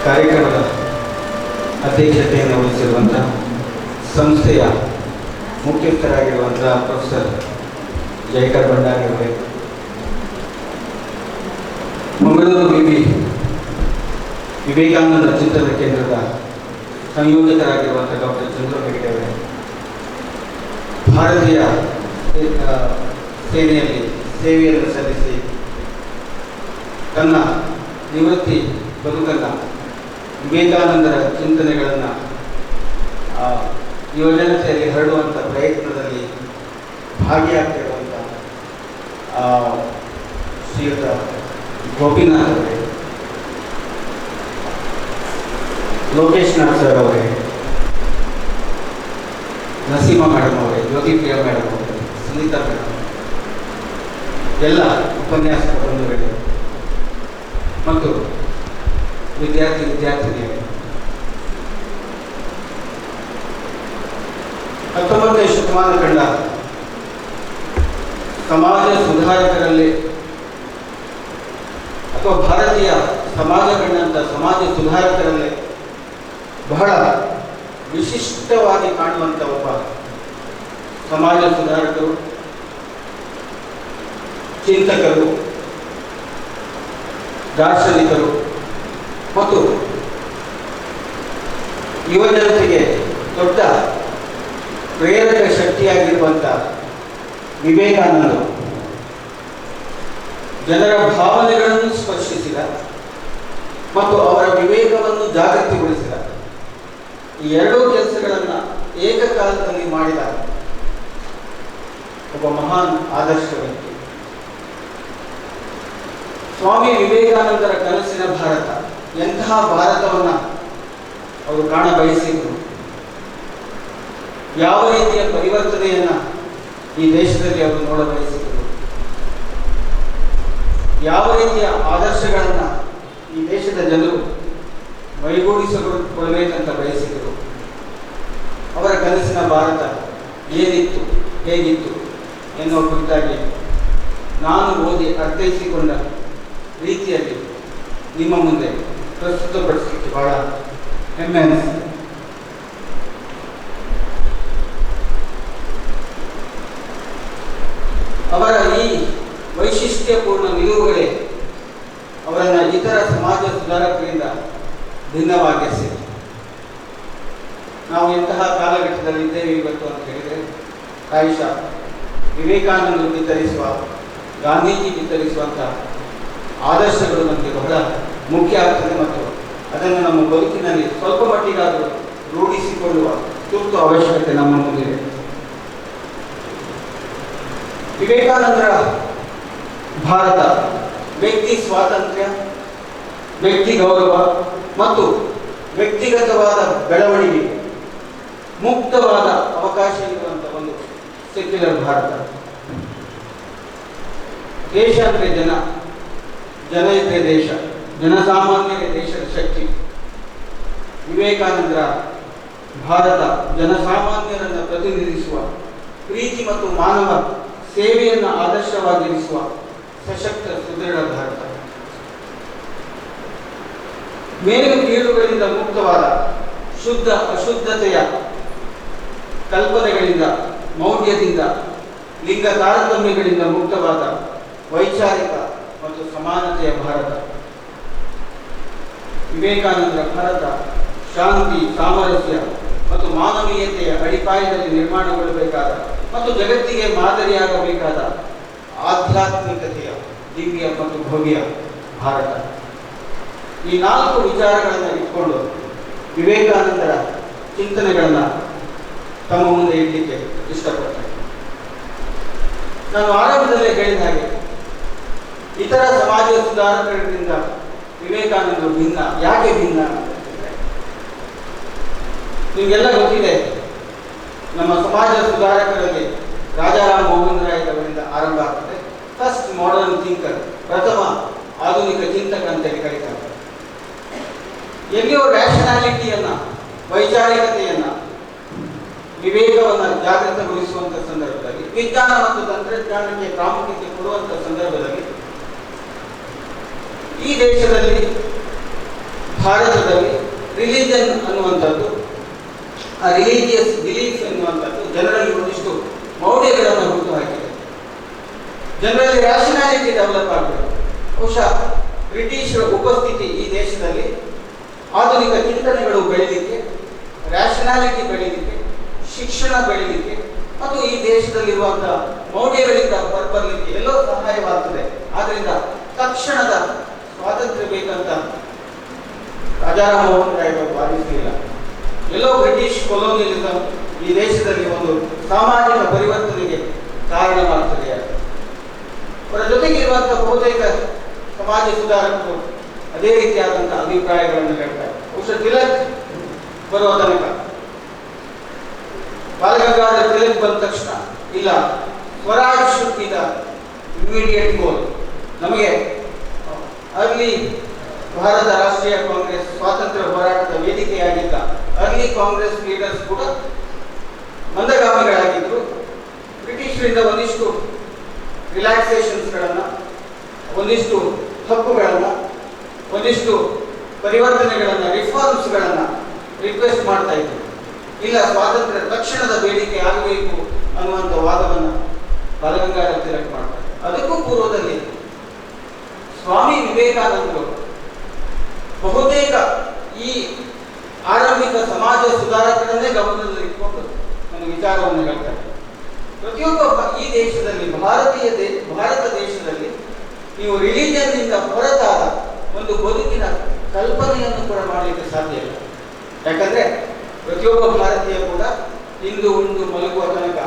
ಕಾರ್ಯಕ್ರಮದ ಅಧ್ಯಕ್ಷತೆಯನ್ನು ವಹಿಸಿರುವಂಥ ಸಂಸ್ಥೆಯ ಮುಖ್ಯಸ್ಥರಾಗಿರುವಂಥ ಪ್ರೊಫೆಸರ್ ಜಯಕರ್ ಭಂಡಾರಿ ಅವರೇ, ಮಂಗಳೂರು ವಿವೇಕಾನಂದ ಚಿಂತನ ಕೇಂದ್ರದ ಸಂಯೋಜಕರಾಗಿರುವಂಥ ಡಾಕ್ಟರ್ ಚಂದ್ರ ಹೆಗಡೆ ಅವರೇ, ಭಾರತೀಯ ಸೇನೆಯಲ್ಲಿ ಸೇವೆಯನ್ನು ಸಲ್ಲಿಸಿ ತನ್ನ ನಿವೃತ್ತಿ ಬದುಕನ್ನು ವಿವೇಕಾನಂದರ ಚಿಂತನೆಗಳನ್ನು ಯುವಜನತೆಯಲ್ಲಿ ಹರಡುವಂಥ ಪ್ರಯತ್ನದಲ್ಲಿ ಭಾಗಿಯಾಗ್ತಿರುವಂಥ ಶ್ರೀಯುತ ಗೋಪಿನಾಥ್ ಅವರೇ, ಲೋಕೇಶ್ನಾಥ್ ಸರ್ ಅವರೇ, ನಸೀಮಾ ಮೇಡಮ್ ಅವರೇ, ಜ್ಯೋತಿಪ್ರಿಯಾ ಮೇಡಮ್ ಅವರೇ, ಸುನೀತಾ ಮೇಡಮ್, ಎಲ್ಲ ಉಪನ್ಯಾಸಕ ಬಂಧುಗಳು ಮತ್ತು ವಿದ್ಯಾರ್ಥಿನಿಯರು, 19ನೇ ಶತಮಾನ ಕಂಡ ಸಮಾಜ ಸುಧಾರಕರಲ್ಲಿ ಅಥವಾ ಭಾರತೀಯ ಸಮಾಜ ಕಂಡಂಥ ಸಮಾಜ ಸುಧಾರಕರಲ್ಲಿ ಬಹಳ ವಿಶಿಷ್ಟವಾಗಿ ಕಾಣುವಂಥ ಒಬ್ಬ ಸಮಾಜ ಸುಧಾರಕರು, ಚಿಂತಕರು, ದಾರ್ಶನಿಕರು ಮತ್ತು ಯುವಜನತೆಗೆ ದೊಡ್ಡ ಪ್ರೇರಕ ಶಕ್ತಿಯಾಗಿರುವಂಥ ವಿವೇಕಾನಂದರು ಜನರ ಭಾವನೆಗಳನ್ನು ಸ್ಪರ್ಶಿಸಿದ ಮತ್ತು ಅವರ ವಿವೇಕವನ್ನು ಜಾಗೃತಿಗೊಳಿಸಿದ ಈ ಎರಡೂ ಕೆಲಸಗಳನ್ನು ಏಕಕಾಲದಲ್ಲಿ ಮಾಡಿದ ಒಬ್ಬ ಮಹಾನ್ ಆದರ್ಶ ವ್ಯಕ್ತಿ. ಸ್ವಾಮಿ ವಿವೇಕಾನಂದರ ಕನಸಿನ ಭಾರತ, ಎಂತಹ ಭಾರತವನ್ನು ಅವರು ಕಾಣ ಬಯಸಿದ್ರು, ಯಾವ ರೀತಿಯ ಪರಿವರ್ತನೆಯನ್ನು ಈ ದೇಶದಲ್ಲಿ ಅವರು ನೋಡ ಬಯಸಿದ್ರು, ಯಾವ ರೀತಿಯ ಆದರ್ಶಗಳನ್ನು ಈ ದೇಶದ ಜನರು ಮೈಗೂಡಿಸಿಕೊಳ್ಳಬೇಕಂತ ಬಯಸಿದರು, ಅವರ ಕನಸಿನ ಭಾರತ ಏನಿತ್ತು, ಹೇಗಿತ್ತು ಎನ್ನುವ ಕುರಿತಾಗಿ ನಾನು ಓದಿ ಅರ್ಥೈಸಿಕೊಂಡ ರೀತಿಯಲ್ಲಿ ನಿಮ್ಮ ಮುಂದೆ ಪ್ರಸ್ತುತಪಡಿಸಲಿಕ್ಕೆ ಬಹಳ ಹೆಮ್ಮೆ ಅನಿಸಿದೆ. ಅವರ ಈ ವೈಶಿಷ್ಟ್ಯಪೂರ್ಣ ನಿಲುವುಗಳೇ ಅವರನ್ನು ಇತರ ಸಮಾಜ ಸುಧಾರಕರಿಂದ ಭಿನ್ನವಾಗಿಸಿದೆ. ನಾವು ಎಂತಹ ಕಾಲಘಟ್ಟದಲ್ಲಿದ್ದೇವೆ ಇವತ್ತು ಅಂತ ಹೇಳಿದರೆ, ಪ್ರಾಯಶಃ ವಿವೇಕಾನಂದರು ಬಿತ್ತರಿಸುವ, ಗಾಂಧೀಜಿ ಬಿತ್ತರಿಸುವಂಥ ಆದರ್ಶಗಳು ನಮಗೆ ಬಹಳ ಮುಖ್ಯ ಆಗ್ತದೆ ಮತ್ತು ಅದನ್ನು ನಮ್ಮ ಬದುಕಿನಲ್ಲಿ ಸ್ವಲ್ಪ ಮಟ್ಟಿಗಾದರೂ ರೂಢಿಸಿಕೊಳ್ಳುವ ತುರ್ತು ಅವಶ್ಯಕತೆ ನಮ್ಮ ಮುಂದಿದೆ. ವಿವೇಕಾನಂದರ ಭಾರತ ವ್ಯಕ್ತಿ ಸ್ವಾತಂತ್ರ್ಯ, ವ್ಯಕ್ತಿ ಗೌರವ ಮತ್ತು ವ್ಯಕ್ತಿಗತವಾದ ಬೆಳವಣಿಗೆ, ಮುಕ್ತವಾದ ಅವಕಾಶ ಇರುವಂಥ ಒಂದು ಸೆಕ್ಯುಲರ್ ಭಾರತ. ದೇಶ ಅಂದರೆ ಜನ, ಜನ ಇದ್ರೆ ದೇಶ, ಜನಸಾಮಾನ್ಯರೇ ದೇಶದ ಶಕ್ತಿ. ವಿವೇಕಾನಂದರ ಭಾರತ ಜನಸಾಮಾನ್ಯರನ್ನು ಪ್ರತಿನಿಧಿಸುವ, ಪ್ರೀತಿ ಮತ್ತು ಮಾನವ ಸೇವೆಯನ್ನು ಆದರ್ಶವಾಗಿರಿಸುವ ಸಶಕ್ತ ಸುದೃಢ ಭಾರತ. ಮೇಲು ಕೀಳುಗಳಿಂದ ಮುಕ್ತವಾದ, ಶುದ್ಧ ಅಶುದ್ಧತೆಯ ಕಲ್ಪನೆಗಳಿಂದ, ಮೌಢ್ಯದಿಂದ, ಲಿಂಗ ತಾರತಮ್ಯಗಳಿಂದ ಮುಕ್ತವಾದ ವೈಚಾರಿಕ ಮತ್ತು ಸಮಾನತೆಯ ಭಾರತ. ವಿವೇಕಾನಂದರ ಭಾರತ ಶಾಂತಿ, ಸಾಮರಸ್ಯ ಮತ್ತು ಮಾನವೀಯತೆಯ ಅಡಿಪಾಯದಲ್ಲಿ ನಿರ್ಮಾಣಗೊಳ್ಳಬೇಕಾದ ಮತ್ತು ಜಗತ್ತಿಗೆ ಮಾದರಿಯಾಗಬೇಕಾದ ಆಧ್ಯಾತ್ಮಿಕತೆಯ ದಿವ್ಯ ಮತ್ತು ಭವ್ಯ ಭಾರತ. ಈ 4 ವಿಚಾರಗಳನ್ನು ಇಟ್ಕೊಂಡು ವಿವೇಕಾನಂದರ ಚಿಂತನೆಗಳನ್ನು ತಮ್ಮ ಮುಂದೆ ಇಡಲಿಕ್ಕೆ ಇಷ್ಟಪಡ್ತೇನೆ. ನಾನು ಆರಂಭದಲ್ಲೇ ಹೇಳಿದ ಹಾಗೆ, ಇತರ ಸಮಾಜ ಸುಧಾರಕರಿಂದ ವಿವೇಕಾನಂದರು ಭಿನ್ನ. ಯಾಕೆ ಭಿನ್ನ ಅಂತಂದರೆ, ನಿಮಗೆಲ್ಲ ಗೊತ್ತಿದೆ, ನಮ್ಮ ಸಮಾಜ ಸುಧಾರಕರಲ್ಲಿ ರಾಜಾರಾಮ್ ಮೋಹನ್ ರಾಯ್ ಅವರಿಂದ ಆರಂಭ ಆಗ್ತದೆ. ಫಸ್ಟ್ ಮಾಡರ್ನ್ ಥಿಂಕರ್, ಪ್ರಥಮ ಆಧುನಿಕ ಚಿಂತಕ ಅಂತೇಳಿ ಕರೀತಾರೆ. ಎಲ್ಲಿಯೋ ರ್ಯಾಷನಾಲಿಟಿಯನ್ನು, ವೈಚಾರಿಕತೆಯನ್ನು, ವಿವೇಕವನ್ನು ಜಾಗೃತಗೊಳಿಸುವಂಥ ಸಂದರ್ಭದಲ್ಲಿ, ವಿಜ್ಞಾನ ಮತ್ತು ತಂತ್ರಜ್ಞಾನಕ್ಕೆ ಪ್ರಾಮುಖ್ಯತೆ ಕೊಡುವಂಥ ಸಂದರ್ಭದಲ್ಲಿ ಈ ದೇಶದಲ್ಲಿ ಭಾರತದಲ್ಲಿ ರಿಲಿಜನ್ ಅನ್ನುವಂಥದ್ದು, ಆ ರಿಲಿಜಿಯಸ್ ಬಿಲೀಫ್ ಎನ್ನುವಂಥದ್ದು ಜನರಲ್ಲಿ ಒಂದಿಷ್ಟು ಮೌಲ್ಯಗಳನ್ನು ಹುಟ್ಟುಹಾಕಿದೆ. ಜನರಲ್ಲಿ ರ್ಯಾಷನಾಲಿಟಿ ಡೆವಲಪ್ ಆಗಬೇಕು. ಬಹುಶಃ ಬ್ರಿಟಿಷರ ಉಪಸ್ಥಿತಿ ಈ ದೇಶದಲ್ಲಿ ಆಧುನಿಕ ಚಿಂತನೆಗಳು ಬೆಳೀಲಿಕ್ಕೆ, ರ್ಯಾಷನಾಲಿಟಿ ಬೆಳೀಲಿಕ್ಕೆ, ಶಿಕ್ಷಣ ಬೆಳೀಲಿಕ್ಕೆ ಮತ್ತು ಈ ದೇಶದಲ್ಲಿರುವಂತಹ ಮೌಲ್ಯಗಳಿಂದ ಹೊರಬರಲಿಕ್ಕೆ ಎಲ್ಲೋ ಸಹಾಯವಾಗ್ತದೆ. ಆದ್ದರಿಂದ ತಕ್ಷಣದ ಸ್ವಾತಂತ್ರ್ಯ ಬೇಕಂತ ರಾಜಾರಾಮ್ ಮೋಹನ್ ರಾಯ್ ಅವರು ಭಾವಿಸಲಿಲ್ಲ. ಎಲ್ಲೋ ಬ್ರಿಟಿಷ್ ಕೊಲೋನಿಯಲಿಸಂ ಈ ದೇಶದಲ್ಲಿ ಒಂದು ಸಾಮಾಜಿಕ ಪರಿವರ್ತನೆಗೆ ಕಾರಣವಾಗ್ತದೆ. ಅವರ ಜೊತೆಗಿರುವಂತಹ ಬಹುತೇಕ ಸಮಾಜ ಸುಧಾರಕರು ಅದೇ ರೀತಿಯಾದಂತಹ ಅಭಿಪ್ರಾಯಗಳನ್ನು ಹೇಳ್ತಾರೆ. ಬಹುಶಃ ತಿಲಕ್ ಬರುವ ತನಕ, ಬಾಲಗಂಗಾಧರ ತಿಲಕ್ ಬಂದ ತಕ್ಷಣ ಇಲ್ಲ, swaraj should be the immediate goal. ನಮಗೆ ಅರ್ಲಿ ಭಾರತ ರಾಷ್ಟ್ರೀಯ ಕಾಂಗ್ರೆಸ್ ಸ್ವಾತಂತ್ರ್ಯ ಹೋರಾಟದ ವೇದಿಕೆಯಾಗಿದ್ದ ಅರ್ಲಿ ಕಾಂಗ್ರೆಸ್ ಲೀಡರ್ಸ್ ಕೂಡ ಮಂದಗಾಮಿಗಳಾಗಿದ್ದರು. ಬ್ರಿಟಿಷರಿಂದ ಒಂದಿಷ್ಟು ರಿಲ್ಯಾಕ್ಸೇಷನ್ಸ್ಗಳನ್ನು, ಒಂದಿಷ್ಟು ಹಕ್ಕುಗಳನ್ನು, ಒಂದಿಷ್ಟು ಪರಿವರ್ತನೆಗಳನ್ನು, ರಿಫಾರ್ಮ್ಸ್ಗಳನ್ನು ರಿಕ್ವೆಸ್ಟ್ ಮಾಡ್ತಾ ಇದ್ರು. ಇಲ್ಲ, ಸ್ವಾತಂತ್ರ್ಯ ತಕ್ಷಣದ ಬೇಡಿಕೆ ಆಗಬೇಕು ಅನ್ನುವಂಥ ವಾದವನ್ನು ಬಾಲಗಂಗಾಧರ ತಿಲಕ್ ಮಾಡ್ತಾರೆ. ಅದಕ್ಕೂ ಪೂರ್ವದಲ್ಲಿ ಸ್ವಾಮಿ ವಿವೇಕಾನಂದರು ಬಹುತೇಕ ಈ ಆರಂಭಿಕ ಸಮಾಜ ಸುಧಾರಕರನ್ನೇ ಗಮನದಲ್ಲಿಟ್ಟುಕೊಂಡು ಒಂದು ವಿಚಾರವನ್ನು ಹೇಳ್ತಾರೆ. ಪ್ರತಿಯೊಬ್ಬ ಈ ದೇಶದಲ್ಲಿ, ಭಾರತ ದೇಶದಲ್ಲಿ ನೀವು ರಿಲಿಜನ್ನಿಂದ ಹೊರತಾದ ಒಂದು ಬದುಕಿನ ಕಲ್ಪನೆಯನ್ನು ಕೂಡ ಮಾಡಲಿಕ್ಕೆ ಸಾಧ್ಯ ಇಲ್ಲ. ಯಾಕಂದ್ರೆ ಪ್ರತಿಯೊಬ್ಬ ಭಾರತೀಯ ಕೂಡ ಇಂದು ಉಂಡು ಮಲಗುವ ತನಕ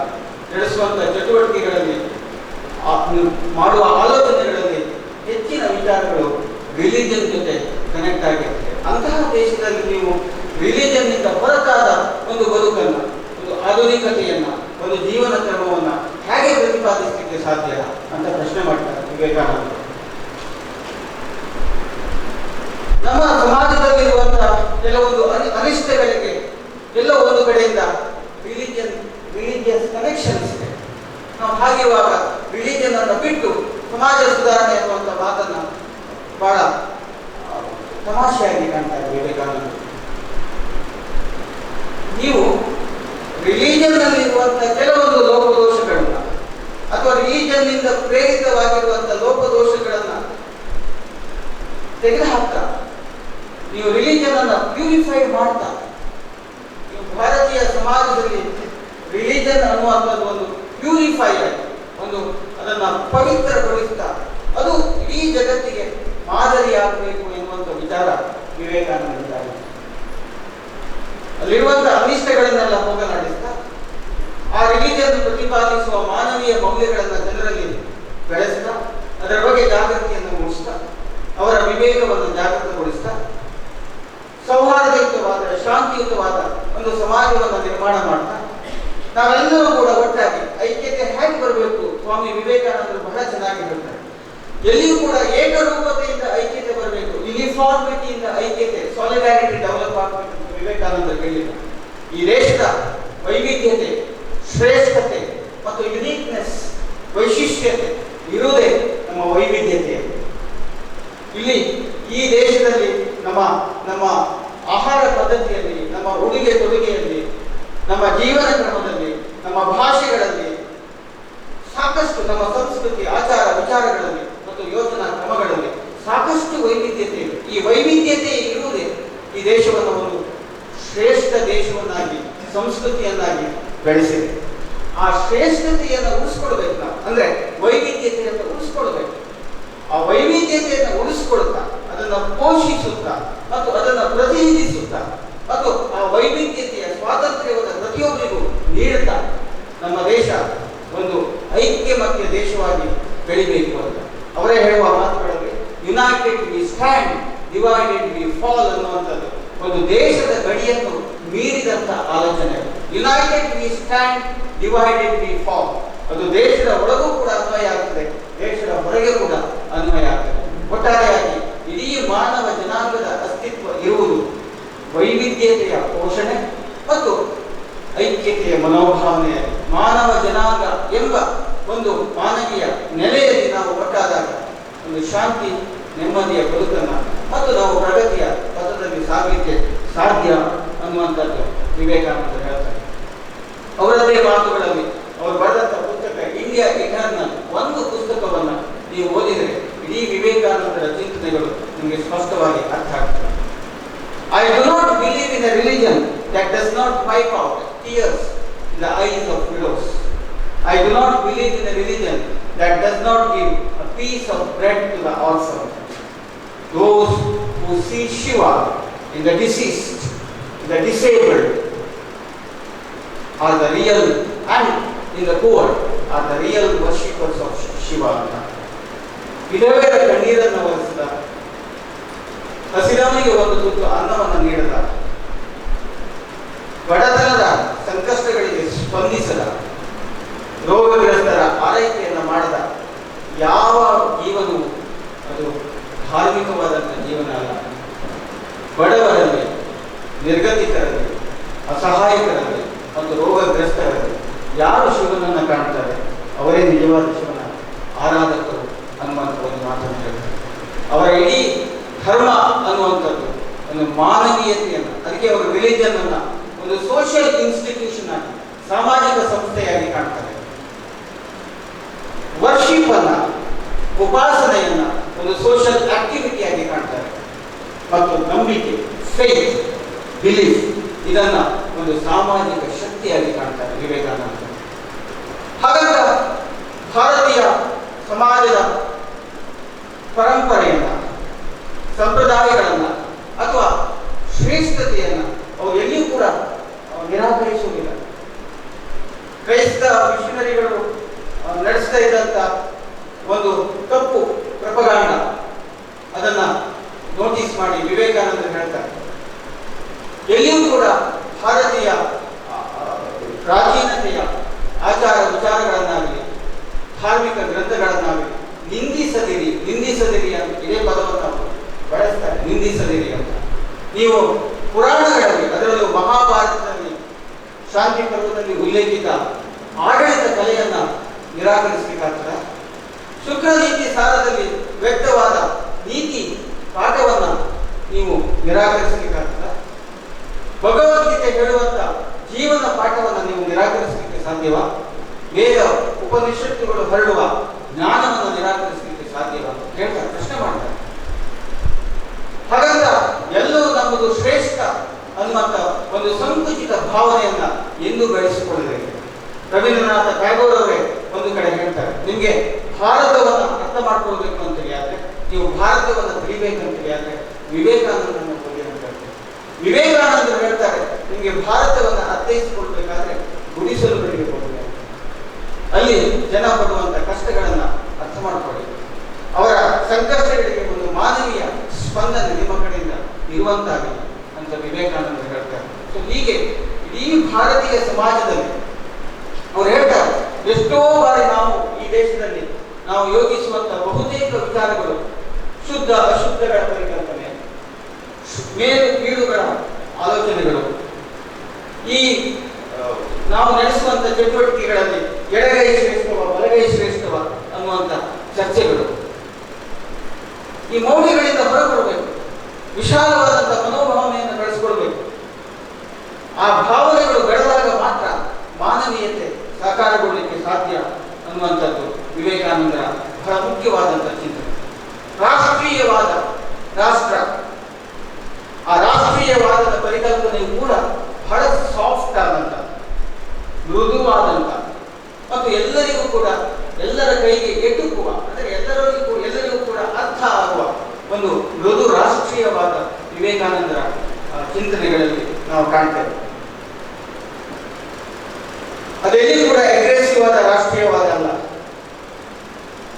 ನಡೆಸುವಂಥ ಚಟುವಟಿಕೆಗಳಲ್ಲಿ, ಮಾಡುವ ಆಲೋಚನೆಗಳಲ್ಲಿ ಹೆಚ್ಚಿನ ವಿಚಾರಗಳು ರಿಲಿಜನ್ ಜೊತೆ ಕನೆಕ್ಟ್ ಆಗಿರ್ತದೆ. ಅಂತಹ ದೇಶದಲ್ಲಿ ನೀವು ರಿಲಿಜನ್ನಿಂದ ಹೊರತಾದ ಒಂದು ಬದುಕನ್ನು, ಒಂದು ಆಧುನಿಕತೆಯನ್ನು, ಒಂದು ಜೀವನ ಕ್ರಮವನ್ನು ಹೇಗೆ ಪ್ರತಿಪಾದಿಸಲಿಕ್ಕೆ ಸಾಧ್ಯ ಅಂತ ಪ್ರಶ್ನೆ ಮಾಡ್ತಾರೆ ವಿವೇಕಾನಂದ. ನಮ್ಮ ಸಮಾಜದಲ್ಲಿರುವಂತಹ ಕೆಲವೊಂದು ಅನಿಷ್ಟಗಳಿಗೆ ಎಲ್ಲೋ ಒಂದು ಕಡೆಯಿಂದ ರಿಲಿಜಿಯಸ್ ಕನೆಕ್ಷನ್ಸ್ ಇದೆ. ನಾವು ಹಾಗಿರುವಾಗ ರಿಲಿಜನ್ ಅನ್ನು ಬಿಟ್ಟು ಸಮಾಜ ಸುಧಾರಣೆ ಅನ್ನುವಂಥ ಮಾತನ್ನ ಬಹಳ ತಮಾಷೆಯಾಗಿ ಕಾಣ್ತಾರೆ ವಿವೇಕಾನಂದ. ನೀವು ರಿಲಿಜನ್ ನಲ್ಲಿರುವಂತಹ ಕೆಲವೊಂದು ಲೋಪದೋಷಗಳನ್ನ ಅಥವಾ ರಿಲಿಜನ್ ನಿಂದ ಪ್ರೇರಿತವಾಗಿರುವಂತಹ ಲೋಪದೋಷಗಳನ್ನ ತೆಗೆದುಹಾಕ್ತಾ ನೀವು ರಿಲಿಜನ್ ಅನ್ನ ಪ್ಯೂರಿಫೈ ಮಾಡ್ತಾ, ನೀವು ಭಾರತೀಯ ಸಮಾಜದಲ್ಲಿ ರಿಲಿಜನ್ ಅನ್ನುವಂಥದ್ದು ಒಂದು ಪ್ಯೂರಿಫೈ ಆಗಿ, ಒಂದು ಅದನ್ನ ಪವಿತ್ರಗೊಳಿಸ್ತಾ ಅದು ಇಡೀ ಜಗತ್ತಿಗೆ ಮಾದರಿಯಾಗಬೇಕು ಎನ್ನುವಂಥ ವಿಚಾರ ವಿವೇಕಾನಂದರಿದ್ದಾರೆ. ಅಲ್ಲಿರುವಂತಹ ಅನಿಷ್ಟಗಳನ್ನೆಲ್ಲ ಹೋಗಲಾಡಿಸ್ತಾ ಆ ರಿಲಿಜನ್ ಪ್ರತಿಪಾದಿಸುವ ಮಾನವೀಯ ಮೌಲ್ಯಗಳನ್ನು ಜನರಲ್ಲಿ ಬೆಳೆಸ್ತಾ, ಅದರ ಬಗ್ಗೆ ಜಾಗೃತಿಯನ್ನು ಮೂಡಿಸ್ತಾ, ಅವರ ವಿವೇಕವನ್ನು ಜಾಗೃತಗೊಳಿಸ್ತಾ, ಸೌಹಾರ್ದಯುತವಾದ, ಶಾಂತಿಯುತವಾದ ಒಂದು ಸಮಾಜವನ್ನು ನಿರ್ಮಾಣ ಮಾಡ್ತಾ, ನಾವೆಲ್ಲರೂ ಕೂಡ ಒಟ್ಟಾಗಿ ಐಕ್ಯತೆ ಹೇಗೆ ಬರಬೇಕು ಸ್ವಾಮಿ ವಿವೇಕಾನಂದರು ಬಹಳ ಚೆನ್ನಾಗಿ ಹೇಳ್ತಾರೆ. ಎಲ್ಲಿಯೂ ಕೂಡ ಏಕರೂಪತೆಯಿಂದ ಐಕ್ಯತೆ ಬರಬೇಕು, ಯೂನಿಫಾರ್ಮಿಟಿಯಿಂದ ಐಕ್ಯತೆ, ಸಾಲಿಡಾರಿಟಿ ಡೆವಲಪ್ ಆಗಬೇಕು ಅಂತ ವಿವೇಕಾನಂದರು ಹೇಳಿಲ್ಲ. ಈ ದೇಶದ ವೈವಿಧ್ಯತೆ, ಶ್ರೇಷ್ಠತೆ ಮತ್ತು ಯುನೀಕ್ನೆಸ್, ವೈಶಿಷ್ಟ್ಯತೆ ಇರುವುದೇ ನಮ್ಮ ವೈವಿಧ್ಯತೆ. ಇಲ್ಲಿ ಈ ದೇಶದಲ್ಲಿ ನಮ್ಮ ಆಹಾರ ಪದ್ಧತಿಯಲ್ಲಿ, ನಮ್ಮ ಉಡುಗೆ ತೊಡುಗೆಯಲ್ಲಿ, ನಮ್ಮ ಜೀವನ ಕ್ರಮದಲ್ಲಿ, ನಮ್ಮ ಭಾಷೆಗಳಲ್ಲಿ, ಸಾಕಷ್ಟು ನಮ್ಮ ಸಂಸ್ಕೃತಿ, ಆಚಾರ ವಿಚಾರಗಳಲ್ಲಿ ಮತ್ತು ಯೋಜನಾ ಕ್ರಮಗಳಲ್ಲಿ ಸಾಕಷ್ಟು ವೈವಿಧ್ಯತೆ ಇದೆ. ಈ ವೈವಿಧ್ಯತೆ ಇರುವುದೇ ಈ ದೇಶವನ್ನು ಒಂದು ಶ್ರೇಷ್ಠ ದೇಶವನ್ನಾಗಿ, ಸಂಸ್ಕೃತಿಯನ್ನಾಗಿ ಬೆಳೆಸಿದೆ. ಆ ಶ್ರೇಷ್ಠತೆಯನ್ನು ಉಳಿಸ್ಕೊಳ್ಬೇಕು ನಾವು, ಅಂದ್ರೆ ವೈವಿಧ್ಯತೆಯನ್ನು ಉಳಿಸ್ಕೊಳ್ಬೇಕು. ಆ ವೈವಿಧ್ಯತೆಯನ್ನು ಉಳಿಸ್ಕೊಳ್ತಾ, ಅದನ್ನು ಪೋಷಿಸುತ್ತಾ ಮತ್ತು ಅದನ್ನು ಪ್ರತಿನಿಧಿಸುತ್ತಾ ಮತ್ತು ಆ ವೈವಿಧ್ಯತೆಯ ಸ್ವಾತಂತ್ರ್ಯವನ್ನು ಪ್ರತಿಯೊಬ್ಬರಿಗೂ ನೀಡುತ್ತಾ ನಮ್ಮ ದೇಶ ಒಂದು ಐಕ್ಯಮತ್ಯ ದೇಶವಾಗಿ ಬೆಳಿಬೇಕು ಅಂತ ಅವರೇ ಹೇಳುವ ಮಾತುಗಳಲ್ಲಿ united we stand, divided we fall ಅನ್ನುವಂಥದ್ದು ಒಂದು ದೇಶದ ಗಡಿಯನ್ನು ಮೀರಿದಂಥ ಆಲೋಚನೆ. United we stand, divided we fall. ಅದು ದೇಶದ ಒಳಗೂ ಕೂಡ ಅನ್ವಯ ಆಗ್ತದೆ, ದೇಶದ ಹೊರಗೆ ಕೂಡ ಅನ್ವಯ ಆಗ್ತದೆ. ಒಟ್ಟಾರೆಯಾಗಿ ಇಡೀ ಮಾನವ ಜನಾಂಗದ ಅಸ್ತಿತ್ವ ಇರುವುದು ವೈವಿಧ್ಯತೆಯ ಪೋಷಣೆ ಮತ್ತು ಐಕ್ಯತೆಯ ಮನೋಭಾವನೆಯ ಮಾನವ ಜನಾಂಗ ಎಂಬ ಒಂದು ಮಾನವೀಯ ನೆಲೆಯಲ್ಲಿ ನಾವು ಒಟ್ಟಾದಾಗ ಒಂದು ಶಾಂತಿ, ನೆಮ್ಮದಿಯ ಬದುಕನ್ನು ಮತ್ತು ನಾವು ಪ್ರಗತಿಯ ಪಥದಲ್ಲಿ ಮಾರ್ಗದಲ್ಲಿ ಸಾಗಲಿಕ್ಕೆ ಸಾಧ್ಯ ಅನ್ನುವಂಥದ್ದು ವಿವೇಕಾನಂದರು ಹೇಳ್ತಾರೆ. ಅವರದ್ದೇ ಮಾತುಗಳಲ್ಲಿ ಅವರು ಬರೆದಂಥ ಪುಸ್ತಕ ಇಂಡಿಯಾ ಇಟರ್ನಲ್, ಒಂದು ಪುಸ್ತಕವನ್ನು ನೀವು ಓದಿದರೆ ಇಡೀ ವಿವೇಕಾನಂದರ ಚಿಂತನೆಗಳು ನಿಮಗೆ ಸ್ಪಷ್ಟವಾಗಿ ಅರ್ಥ ಆಗ್ತದೆ. I do not believe in a religion that does not wipe out tears in the eyes of widows. I do not believe in a religion that does not give a piece of bread to the orphan. Those who see Shiva in the deceased, in the disabled, are the real, and in the poor are the real worshippers of Shiva. ವಿಧವೆಯರ ಕಣ್ಣೀರನ್ನು ಒರೆಸಿದ, ಹಸಿದವನಿಗೆ ಒಂದು ತುತ್ತು ಅನ್ನವನ್ನು ನೀಡದ, ಬಡತನದ ಸಂಕಷ್ಟಗಳಿಗೆ ಸ್ಪಂದಿಸದ, ರೋಗಗ್ರಸ್ತರ ಆರೈಕೆಯನ್ನು ಮಾಡದ ಯಾವ ಜೀವನವು ಅದು ಧಾರ್ಮಿಕವಾದಂಥ ಜೀವನ ಅಲ್ಲ. ಬಡವರಲ್ಲಿ, ನಿರ್ಗತಿಕರಲ್ಲಿ, ಅಸಹಾಯಕರಲ್ಲಿ ಮತ್ತು ರೋಗಗ್ರಸ್ತರಲ್ಲಿ ಯಾರು ಶಿವನನ್ನು ಕಾಣ್ತಾರೆ ಅವರೇ ನಿಜವಾದ ಶಿವನ ಆರಾಧಕರು ಅನ್ನುವಂಥ ಒಂದು ಮಾತನ್ನು ಹೇಳ್ತಾರೆ. ಅವರ ಇಡೀ ಧರ್ಮ ಅನ್ನುವಂಥದ್ದು ಒಂದು ಮಾನವೀಯತೆಯನ್ನು, ಅದಕ್ಕೆ ಅವರು ರಿಲಿಜನ್ ಅನ್ನ ಒಂದು ಸೋಷಿಯಲ್ ಇನ್ಸ್ಟಿಟ್ಯೂಷನ್ ಆಗಿ, ಸಾಮಾಜಿಕ ಸಂಸ್ಥೆಯಾಗಿ ಕಾಣ್ತಾರೆ. ವರ್ಷಿಪ್ ಅನ್ನ, ಉಪಾಸನೆಯನ್ನ ಒಂದು ಸೋಷಿಯಲ್ ಆಕ್ಟಿವಿಟಿಯಾಗಿ ಕಾಣ್ತಾರೆ. ಮತ್ತು ನಂಬಿಕೆ, ಫೇತ್, ಬಿಲೀಫ್ ಇದನ್ನ ಒಂದು ಸಾಮಾಜಿಕ ಶಕ್ತಿಯಾಗಿ ಕಾಣ್ತಾರೆ ವಿವೇಕಾನಂದ. ಹಾಗಂತ ಭಾರತೀಯ ಸಮಾಜದ ಪರಂಪರೆಯನ್ನ, ಸಂಪ್ರದಾಯಗಳನ್ನ ಅಥವಾ ಶ್ರೇಷ್ಠತೆಯನ್ನ ಅವರು ಎಲ್ಲಿಯೂ ಕೂಡ ನಿರಾಕರಿಸುವುದಿಲ್ಲ. ಕ್ರೈಸ್ತ ಮಿಷನರಿಗಳು ನಡೆಸ್ತಾ ಇದ್ದಂಥ ಒಂದು ತಪ್ಪು ಪ್ರಪಗಾಂಡ ಅದನ್ನ ನೋಟಿಸ್ ಮಾಡಿ ವಿವೇಕಾನಂದರು ಹೇಳ್ತಾರೆ, ಎಲ್ಲಿಯೂ ಕೂಡ ಭಾರತೀಯ ಪ್ರಾಚೀನತೆಯ ಆಚಾರ ವಿಚಾರಗಳನ್ನಾಗಲಿ ಧಾರ್ಮಿಕ ಗ್ರಂಥಗಳನ್ನಾಗಲಿ ನಿಂದಿಸದಿರಿ, ನಿಂದಿಸದಿರಿ ಅಂತ ಇದೇ ಪದವನ್ನು ಬಳಸ್ತಾರೆ, ನಿಂದಿಸದಿರಿ ಅಂತ. ನೀವು ಪುರಾಣಗಳಲ್ಲಿ, ಅದರಲ್ಲೂ ಮಹಾಭಾರತದಲ್ಲಿ ಶಾಂತಿ ಪರ್ವದಲ್ಲಿ ಉಲ್ಲೇಖಿತ ಆಡಳಿತ ಕಲೆಯನ್ನ ನಿರಾಕರಿಸಬೇಕಾಗ್ತದೆ. ಶುಕ್ರ ನೀತಿ ಸಾರದಲ್ಲಿ ವ್ಯಕ್ತವಾದ ನೀತಿ ಪಾಠವನ್ನ ನೀವು ನಿರಾಕರಿಸಬೇಕಾಗ್ತದೆ. ಭಗವದ್ಗೀತೆ ಹೇಳುವಂತ ಜೀವನ ಪಾಠವನ್ನು ನೀವು ನಿರಾಕರಿಸಲಿಕ್ಕೆ ಸಾಧ್ಯವಾ? ವೇದ ಉಪನಿಷತ್ತುಗಳು ಹರಡುವ ಜ್ಞಾನವನ್ನು ನಿರಾಕರಿಸಲಿಕ್ಕೆ ಸಾಧ್ಯವಾ ಅಂತ ಹೇಳ್ತಾರೆ, ಪ್ರಶ್ನೆ ಮಾಡ್ತಾರೆ. ಹಾಗಂತ ಎಲ್ಲವೂ ನಮ್ಮದು ಶ್ರೇಷ್ಠ ಅನ್ನುವಂಥ ಒಂದು ಸಂಕುಚಿತ ಭಾವನೆಯನ್ನ ಎಂದೂ ಬೆಳೆಸಿಕೊಳ್ಳಬೇಕು. ರವೀಂದ್ರನಾಥ ಟ್ಯಾಗೋರ್ ಅವರೇ ಒಂದು ಕಡೆ ಹೇಳ್ತಾರೆ, ನಿಮಗೆ ಭಾರತವನ್ನು ಅರ್ಥ ಮಾಡ್ಕೊಳ್ಬೇಕು ಅಂತೇಳಿ ಆದ್ರೆ, ನೀವು ಭಾರತವನ್ನು ತಿಳಿಬೇಕಂತೇಳಿ ಆದ್ರೆ ವಿವೇಕಾನಂದರನ್ನು ಹೋಗಿ ಅಂತ ಹೇಳ್ತಾರೆ. ವಿವೇಕಾನಂದರು ಹೇಳ್ತಾರೆ, ನಿಮಗೆ ಭಾರತವನ್ನು ಅರ್ಥೈಸಿಕೊಳ್ಬೇಕಾದ್ರೆ ಗುಡಿಸಲುಗಳಿಗೆ ಹೋಗಬೇಕು, ಅಲ್ಲಿ ಜನ ಪಡುವಂತ ಕಷ್ಟಗಳನ್ನ ಅರ್ಥ ಮಾಡಿಕೊಳ್ಳಿ, ಅವರ ಸಂಕಷ್ಟಗಳಿಗೆ ಒಂದು ಮಾನವೀಯ ಸ್ಪಂದನೆ ನಿಮ್ಮ ಕಡೆಯಿಂದ ಇರುವಂತಾಗಲಿ ಅಂತ ವಿವೇಕಾನಂದರು ಹೇಳ್ತಾರೆ. ಸೊ ಹೀಗೆ ಇಡೀ ಭಾರತೀಯ ಸಮಾಜದಲ್ಲಿ ಅವ್ರು ಹೇಳ್ತಾರೆ, ಎಷ್ಟೋ ಬಾರಿ ನಾವು ಈ ದೇಶದಲ್ಲಿ ನಾವು ಯೋಗಿಸುವಂತ ಬಹುತೇಕ ವಿಚಾರಗಳು ಶುದ್ಧ ಅಶುದ್ಧಗಳ ಪರಿಕಲ್ಪನೆ, ಮೇಲು ಕೀಳುಗಳ ಆಲೋಚನೆಗಳು, ಈ ನಾವು ನಡೆಸುವಂತ ಚಟುವಟಿಕೆಗಳಲ್ಲಿ ಎಡಗೈ ಶ್ರೇಷ್ಠವ ಬಲಗೈ ಶ್ರೇಷ್ಠವ ಅನ್ನುವಂಥ ಚರ್ಚೆಗಳು, ಈ ಮೌಲ್ಯಗಳಿಂದ ಹೊರಬರಬೇಕು, ವಿಶಾಲವಾದಂಥ ಮನೋಭಾವನೆಯನ್ನು ಬೆಳೆಸಿಕೊಳ್ಬೇಕು. ಆ ಭಾವನೆಗಳು ಬೆಳೆದಾಗ ಮಾತ್ರ ಮಾನವೀಯತೆ ಸಾಕಾರಗೊಳ್ಳಲಿಕ್ಕೆ ಸಾಧ್ಯ ಅನ್ನುವಂಥದ್ದು ವಿವೇಕಾನಂದರ ಬಹಳ ಮುಖ್ಯವಾದಂಥ ಚಿಂತನೆ. ರಾಷ್ಟ್ರೀಯವಾದ ರಾಷ್ಟ್ರ, ಆ ರಾಷ್ಟ್ರೀಯವಾದದ ಪರಿಕಲ್ಪನೆಯು ಕೂಡ ಬಹಳ ಸಾಫ್ಟ್ ಆದಂಥ, ಮೃದುವಾದಂಥ ಮತ್ತು ಎಲ್ಲರಿಗೂ ಕೂಡ ಎಲ್ಲರ ಕೈಗೆ ಎಟುಕುವ, ಅಂದರೆ ಎಲ್ಲರಿಗೂ ಕೂಡ ಅರ್ಥ ಆಗುವ ಒಂದು ಮೃದು ರಾಷ್ಟ್ರೀಯವಾದ ವಿವೇಕಾನಂದರ ಚಿಂತನೆಗಳಲ್ಲಿ ನಾವು ಕಾಣ್ತೇವೆ. ಅದೆಲ್ಲಿ ಕೂಡ ಅಗ್ರೆಸಿವ್ ಆದ ರಾಷ್ಟ್ರೀಯವಾದ ಅಲ್ಲ,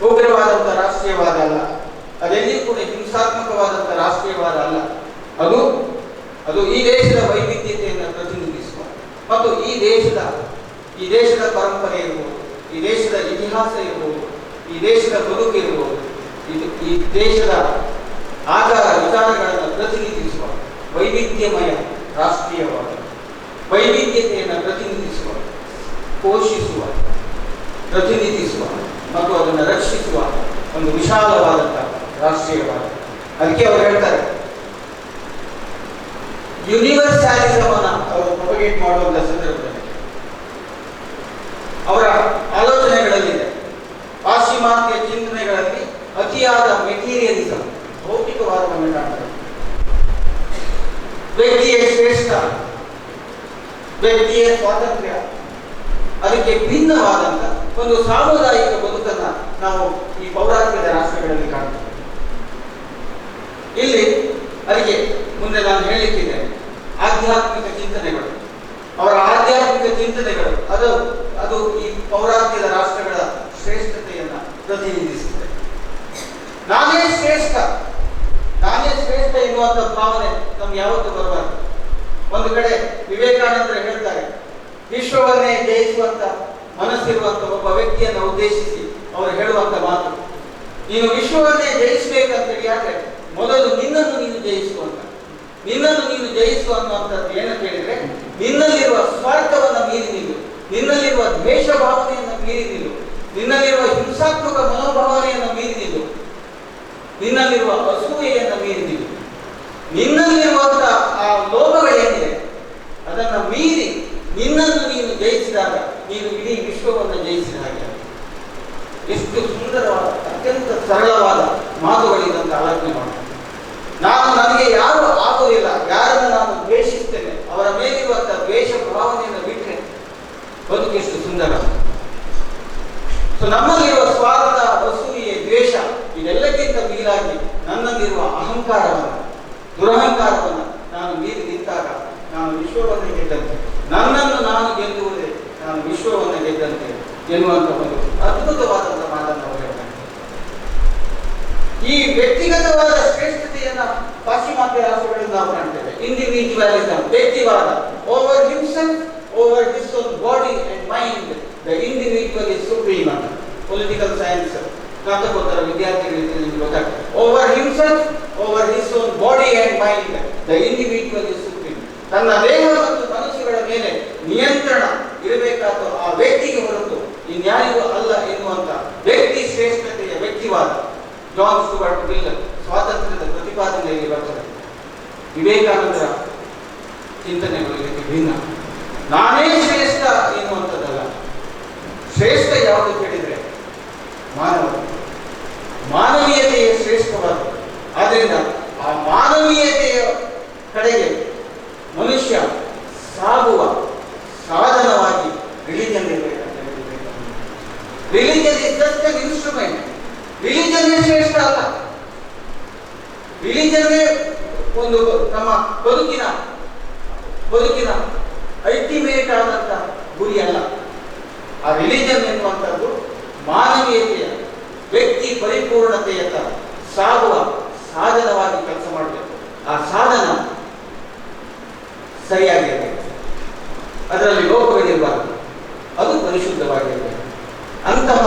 ಉಗ್ರವಾದಂಥ ರಾಷ್ಟ್ರೀಯವಾದ ಅಲ್ಲ, ಅದೆಲ್ಲಿ ಕೂಡ ಹಿಂಸಾತ್ಮಕವಾದಂಥ ರಾಷ್ಟ್ರೀಯವಾದ ಅಲ್ಲ. ಅದು ಈ ದೇಶದ ವೈವಿಧ್ಯತೆಯನ್ನು ಪ್ರತಿನಿಧಿಸುವ ಮತ್ತು ಈ ದೇಶದ ಪರಂಪರೆ ಇರ್ಬೋದು, ಈ ದೇಶದ ಇತಿಹಾಸ ಇರ್ಬೋದು, ಈ ದೇಶದ ಬದುಕು ಇರ್ಬೋದು, ಈ ದೇಶದ ಆಚಾರ ವಿಚಾರಗಳನ್ನು ಪ್ರತಿನಿಧಿಸುವ ವೈವಿಧ್ಯಮಯ ರಾಷ್ಟ್ರೀಯವಾದ, ವೈವಿಧ್ಯತೆಯನ್ನು ಪ್ರತಿನಿಧಿಸುವ, ಪೋಷಿಸುವ, ಪ್ರತಿನಿಧಿಸುವ ಮತ್ತು ಅದನ್ನು ರಕ್ಷಿಸುವ ಒಂದು ವಿಶಾಲವಾದಂಥ ರಾಷ್ಟ್ರೀಯವಾದ. ಅದಕ್ಕೆ ಅವರು ಹೇಳ್ತಾರೆ, ಯೂನಿವರ್ಸಾಲಿಸಮ್ ಅನ್ನು ಅವರು ಪ್ರೊಪಗೇಟ್ ಮಾಡುವಂತಹ ಸಂದರ್ಭದಲ್ಲಿ ಅವರ ಆಲೋಚನೆಗಳಲ್ಲಿದೆ. ಪಾಶ್ಚಿಮಾತ್ಯ ಚಿಂತನೆಗಳಲ್ಲಿ ಅತಿಯಾದ ಮೆಟೀರಿಯಲಿಸಮ್, ಭೌತಿಕವಾದವನ್ನು ಕಾಣ್ತಾರೆ. ವ್ಯಕ್ತಿಯ ಶ್ರೇಷ್ಠ, ವ್ಯಕ್ತಿಯ ಸ್ವಾತಂತ್ರ್ಯ, ಅದಕ್ಕೆ ಭಿನ್ನವಾದಂತ ಒಂದು ಸಾಮುದಾಯಿಕ ಬದುಕನ್ನ ನಾವು ಈ ಪೌರಾತ್ಯದ ರಾಷ್ಟ್ರಗಳಲ್ಲಿ ಕಾಣ್ತೇವೆ. ಇಲ್ಲಿ ಅದಕ್ಕೆ ಮುಂದೆ ನಾನು ಹೇಳಲಿಕ್ಕಿದ್ದೇನೆ, ಆಧ್ಯಾತ್ಮಿಕ ಚಿಂತನೆಗಳು, ಅವರ ಆಧ್ಯಾತ್ಮಿಕ ಚಿಂತನೆಗಳು ಅದು ಈ ಪೌರಾತ್ಯದ ರಾಷ್ಟ್ರಗಳ ಶ್ರೇಷ್ಠತೆಯನ್ನ ಪ್ರತಿನಿಧಿಸುತ್ತದೆ. ನಾನೇ ಶ್ರೇಷ್ಠ ಎನ್ನುವಂತ ಭಾವನೆ ನಮ್ಗೆ ಯಾವತ್ತೂ ಬರಬಾರದು. ಒಂದು ಕಡೆ ವಿವೇಕಾನಂದರು ಹೇಳ್ತಾರೆ, ವಿಶ್ವವನ್ನೇ ಜಯಿಸುವಂತ ಮನಸ್ಸಿರುವಂತ ಒಬ್ಬ ವ್ಯಕ್ತಿಯನ್ನು ಉದ್ದೇಶಿಸಿ ಅವರು ಹೇಳುವಂತ ಮಾತು, ನೀನು ವಿಶ್ವವನ್ನೇ ಜಯಿಸಬೇಕಂತೇಳಿ ಆದ್ರೆ ಮೊದಲು ನಿನ್ನನ್ನು ನೀನು ಜಯಿಸುವಂತ, ನಿನ್ನನ್ನು ನೀನು ಜಯಿಸುವ ಅನ್ನುವಂಥದ್ದು ಏನಂತ ಹೇಳಿದ್ರೆ, ನಿನ್ನಲ್ಲಿರುವ ಸ್ವಾರ್ಥವನ್ನ ಮೀರಿ ನಿಲ್ಲು, ನಿನ್ನಲ್ಲಿರುವ ದ್ವೇಷ ಭಾವನೆಯನ್ನು ಮೀರಿ ನಿಲ್ಲು, ನಿನ್ನಲ್ಲಿರುವ ಹಿಂಸಾತ್ಮಕ ಮನೋಭಾವನೆಯನ್ನು ಮೀರಿ ನಿಲ್ಲು, ನಿನ್ನಲ್ಲಿರುವ ಅಸೂಯೆಯನ್ನು ಮೀರಿ ನಿಲ್ಲು, ನಿನ್ನಲ್ಲಿರುವಂತಹ ಆ ಲೋಭಗಳೇನಿದೆ ಅದನ್ನು ಮೀರಿ ನಿನ್ನನ್ನು ನೀನು ಜಯಿಸಿದಾಗ ನೀನು ಇಡೀ ವಿಶ್ವವನ್ನು ಜಯಿಸಿದ ಹಾಗೆ. ಎಷ್ಟು ಸುಂದರವಾದ, ಅತ್ಯಂತ ಸರಳವಾದ ಮಾತುಗಳಿದಂತ ಆಲೋಚನೆ ಮಾಡಿ. ನನಗೆ ಯಾರು ಆಗುವುದಿಲ್ಲ, ಯಾರನ್ನು ನಾನು ದ್ವೇಷಿಸ್ತೇನೆ, ಅವರ ಮೇಲಿರುವಂತಹ ದ್ವೇಷ ಭಾವನೆಯನ್ನು ಬಿಟ್ಟರೆ ಬದುಕೆಷ್ಟು ಸುಂದರ. ಸೊ ನಮ್ಮಲ್ಲಿರುವ ಸ್ವಾರ್ಥ, ಅಸೂಯೆ, ದ್ವೇಷ ಇದೆಲ್ಲಕ್ಕಿಂತ ಮೀರಾಗಿ ನನ್ನಲ್ಲಿರುವ ಅಹಂಕಾರವನ್ನು, ದುರಹಂಕಾರವನ್ನು ನಾನು ಮೀರಿ ನಿಂತಾಗ ನಾನು ವಿಶ್ವವನ್ನು ಗೆದ್ದಂತೆ, ನನ್ನನ್ನು ನಾನು ಗೆಲ್ಲುವುದೇ ನಾನು ವಿಶ್ವವನ್ನು ಗೆದ್ದಂತೆ ಎನ್ನುವಂತ ಒಂದು ಅದ್ಭುತವಾದಂತಹ ಮಾತನ್ನು ಅವರು ಹೇಳ್ತಾರೆ. ಈ ವ್ಯಕ್ತಿಗತವಾದ ಶ್ರೇಷ್ಠತೆಯನ್ನ ಪಾಶ್ಚಿಮಾತ್ಯ ರಾಷ್ಟ್ರಗಳಿಂದ ನಾವು ಕಾಣ್ತೇವೆ. ಇಂಡಿವಿಜುವಲಿಸಮ್, ವ್ಯಕ್ತಿವಾದ, over himself, over his own body and mind, the individual is supreme ಅಂತ ಪೊಲಿಟಿಕಲ್ ಸೈನ್ಸ್ ಸ್ನಾತಕೋತ್ತರ ವಿದ್ಯಾರ್ಥಿಗಳಿಗೆ ನಿಮಗೆ ಗೊತ್ತಾಗ್ತದೆ. Over himself, over his own body and mind, the individual is supreme. ತನ್ನ ದೇಹ ಮತ್ತು ಮನಸ್ಸುಗಳ ಮೇಲೆ ನಿಯಂತ್ರಣ ಇರಬೇಕಾದ ಆ ವ್ಯಕ್ತಿಗೆ ಹೊರತು ಇನ್ಯಾರಿಗೂ ಅಲ್ಲ ಎನ್ನುವಂತ ವ್ಯಕ್ತಿ ಶ್ರೇಷ್ಠತೆಯ ವ್ಯಕ್ತಿವಾದ ಜಾನ್ ಸ್ಟುವರ್ಟ್ ಮಿಲ್ ಸ್ವಾತಂತ್ರ್ಯದ ಪ್ರತಿಪಾದನೆಯಲ್ಲಿ ಬರ್ತದೆ. ವಿವೇಕಾನಂದರ ಚಿಂತನೆಗಳು ಇದಕ್ಕೆ ಭಿನ್ನ. ನಾನೇ ಶ್ರೇಷ್ಠ ಎನ್ನುವಂಥದ್ದಲ್ಲ. ಶ್ರೇಷ್ಠ ಯಾವುದು ಕೇಳಿದ್ರೆ ಮಾನವೀಯತೆಯ ಶ್ರೇಷ್ಠವಾದ. ಆದ್ದರಿಂದ ಆ ಮಾನವೀಯತೆಯ ಕಡೆಗೆ ಮನುಷ್ಯ ಸಾಗುವ ಸಾಧನವಾಗಿ ರಿಲಿಜನ್ ಇರಬೇಕಂತ ಹೇಳಿದ್ರೆ, religion is just an instrument. Religion ಶ್ರೇಷ್ಠ ಅಲ್ಲ. ರಿಲಿಜನ್ ಒಂದು ನಮ್ಮ ಬದುಕಿನ ಅಲ್ಟಿಮೇಟ್ ಆದಂತ ಗುರಿ ಅಲ್ಲ. ಆ ರಿಲಿಜನ್ ಎನ್ನುವಂಥದ್ದು ಮಾನವೀಯತೆಯ, ವ್ಯಕ್ತಿ ಪರಿಪೂರ್ಣತೆಯತ್ತ ಸಾಗುವ ಸಾಧನವಾಗಿ ಕೆಲಸ ಮಾಡಬೇಕು. ಆ ಸಾಧನ ಸರಿಯಾಗಿರಬೇಕು, ಅದರಲ್ಲಿ ಲೋಪಗಳಿರಬಾರದು, ಅದು ಪರಿಶುದ್ಧವಾಗಿರಬೇಕು. ಅಂತಹ